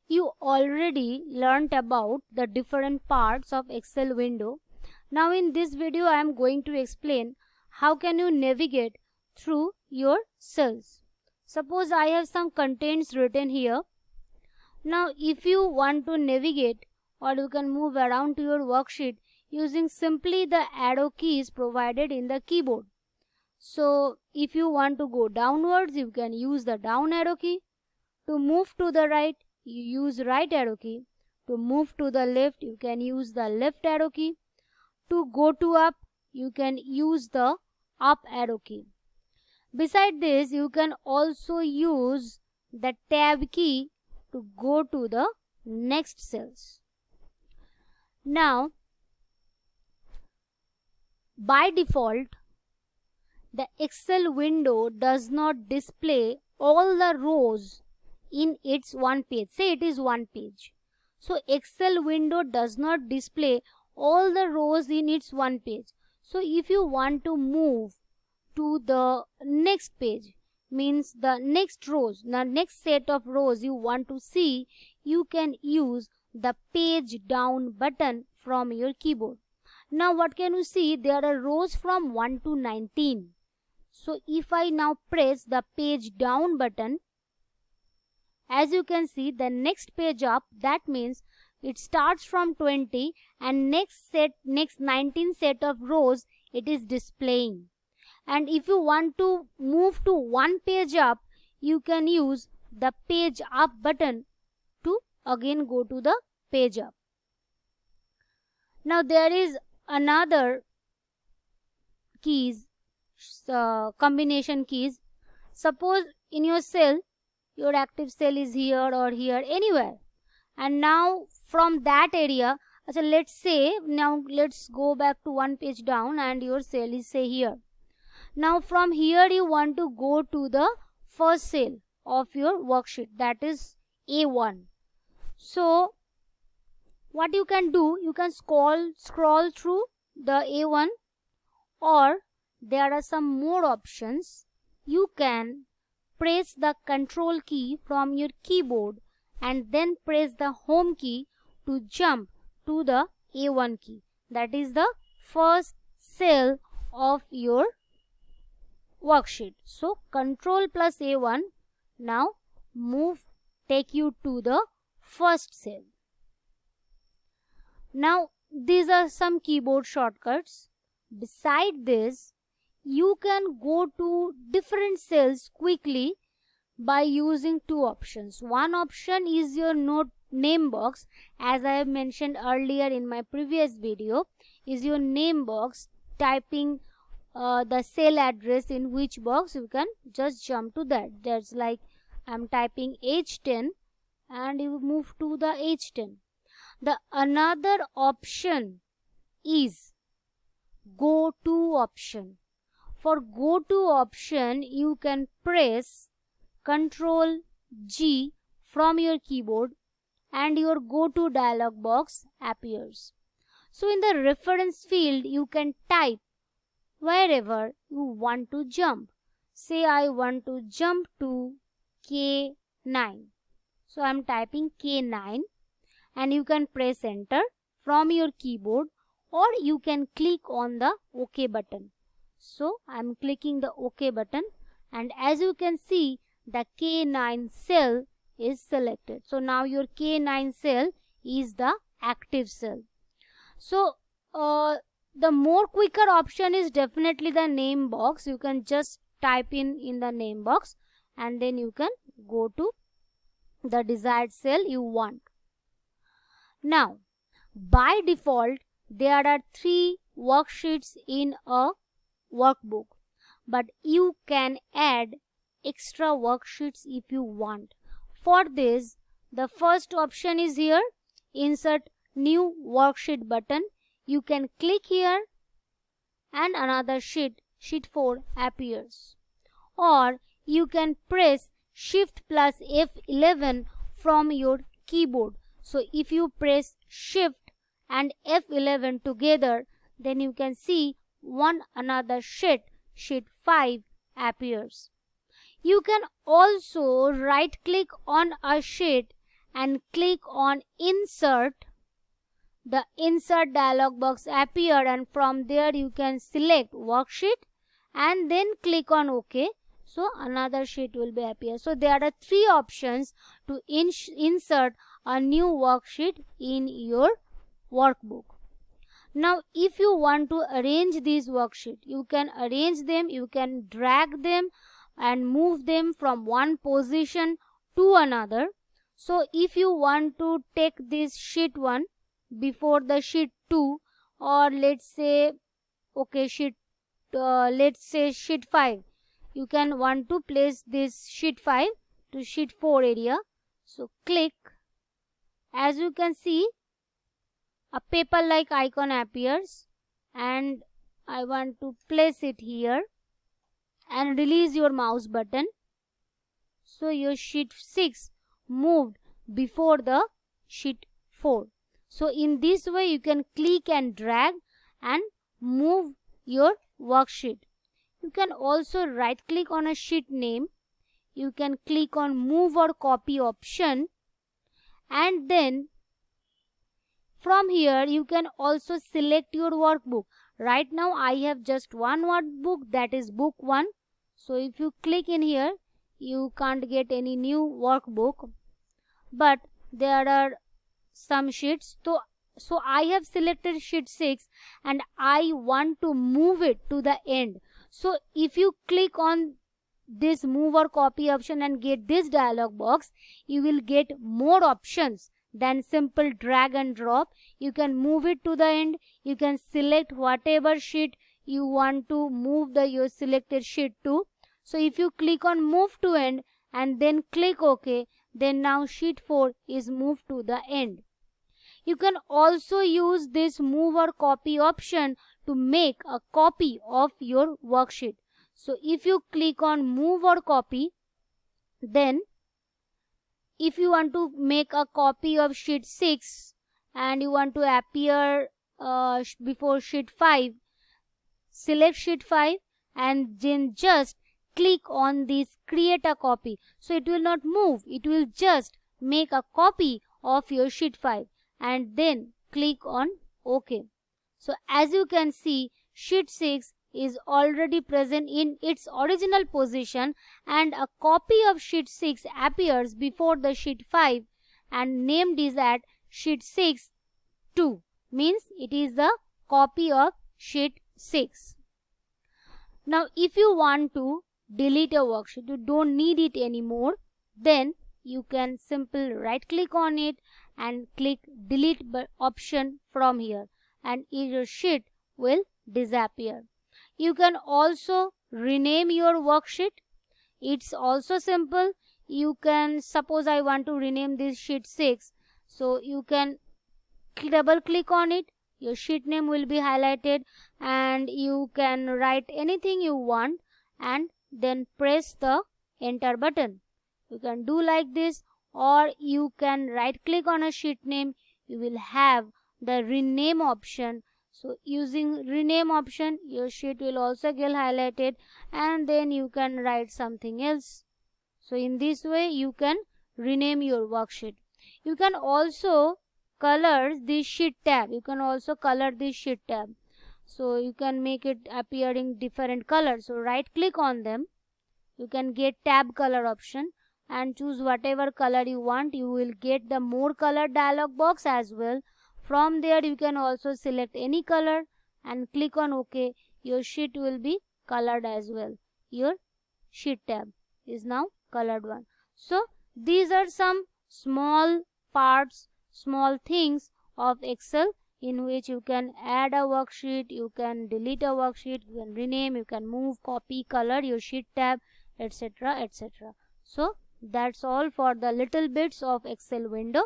You already learnt about the different parts of Excel window. Now in this video I am going to explain how can you navigate through your cells. Suppose I have some contents written here. Now if you want to navigate, or you can move around to your worksheet using simply the arrow keys provided in the keyboard. So if you want to go downwards, you can use the down arrow key. To move to the right, you use right arrow key. To move to the left, you can use the left arrow key. To go to up, you can use the up arrow key. Beside this, you can also use the tab key to go to the next cells. Now, by default, the Excel window does not display all the rows in its one page. Say it is one page. So Excel window does not display all the rows in its one page. So if you want to move to the next page, means the next rows, the next set of rows you want to see, you can use the page down button from your keyboard. Now what can you see? There are rows from 1 to 19. So if I now press the page down button, as you can see, the next page up, that means it starts from 20 and next 19 set of rows it is displaying. And if you want to move to one page up, you can use the page up button to again go to the page up. Now there is another keys, combination keys. Suppose in your cell, your active cell is here or here, anywhere, and now from that area, so let's say, now let's go back to one page down and your cell is say here. Now from here you want to go to the first cell of your worksheet, that is A1. So what you can do, you can scroll through the A1, or there are some more options. You can press the control key from your keyboard and then press the home key to jump to the A1 key. That is the first cell of your worksheet. So control plus A1 now take you to the first cell. Now these are some keyboard shortcuts. Beside this, you can go to different cells quickly by using two options. One option is your name box. As I have mentioned earlier in my previous video, is your name box. Typing the cell address in which box, you can just jump to that. That's like I'm typing H10 and you move to the H10. The another option is go to option. For go to option, you can press Ctrl G from your keyboard and your go to dialog box appears. So in the reference field, you can type wherever you want to jump. Say I want to jump to K9. So I am typing K9 and you can press enter from your keyboard, or you can click on the OK button. So I am clicking the OK button, and as you can see, the K9 cell is selected. So now your K9 cell is the active cell. So the more quicker option is definitely the name box. You can just type in the name box and then you can go to the desired cell you want. Now by default there are 3 worksheets in a workbook, but you can add extra worksheets if you want. For this, the first option is here, insert new worksheet button. You can click here and another sheet 4 appears, or you can press shift plus F11 from your keyboard. So if you press shift and F11 together, then you can see another sheet 5 appears. You can also right click on a sheet and click on insert, the insert dialog box appeared, and from there you can select worksheet and then click on OK. So another sheet will be appear. So there are three options to insert a new worksheet in your workbook. Now if you want to arrange these worksheet, you can arrange them, you can drag them and move them from one position to another. So if you want to take this sheet 1 before the sheet 2, or let's say sheet 5, you can want to place this sheet 5 to sheet 4 area. So click. As you can see, a paper like icon appears, and I want to place it here, and release your mouse button. So your sheet 6 moved before the sheet 4. So in this way you can click and drag and move your worksheet. You can also right click on a sheet name. You can click on move or copy option, and then from here you can also select your workbook. Right now I have just one workbook, that is book 1. So if you click in here, you can't get any new workbook, but there are some sheets. So I have selected sheet 6 and I want to move it to the end. So if you click on this move or copy option and get this dialog box, you will get more options than simple drag and drop. You can move it to the end. You can select whatever sheet you want to move your selected sheet to. So if you click on move to end and then click OK, then now sheet 4 is moved to the end. You can also use this move or copy option to make a copy of your worksheet. So if you click on move or copy, then if you want to make a copy of sheet 6 and you want to appear before sheet 5, select sheet 5 and then just click on this create a copy. So it will not move, it will just make a copy of your sheet 5 and then click on OK. So as you can see, sheet 6 is already present in its original position, and a copy of sheet 6 appears before the sheet 5 and named is at sheet 6 2, means it is the copy of sheet 6. Now if you want to delete a worksheet, you don't need it anymore, then you can simply right click on it and click delete option from here, and your sheet will disappear. You can also rename your worksheet. It's also simple. You can, suppose I want to rename this sheet 6, so you can double click on it, your sheet name will be highlighted, and you can write anything you want and then press the enter button. You can do like this, or you can right click on a sheet name, you will have the rename option. So using rename option, your sheet will also get highlighted, and then you can write something else. So in this way you can rename your worksheet. You can also color this sheet tab. You can also color this sheet tab. So you can make it appear in different colors. So right click on them. You can get tab color option and choose whatever color you want. You will get the more color dialog box as well. From there you can also select any color and click on OK. Your sheet will be colored as well. Your sheet tab is now colored one. So these are some small parts, small things of Excel in which you can add a worksheet, you can delete a worksheet, you can rename, you can move, copy, color your sheet tab, etc., etc. So that's all for the little bits of Excel window.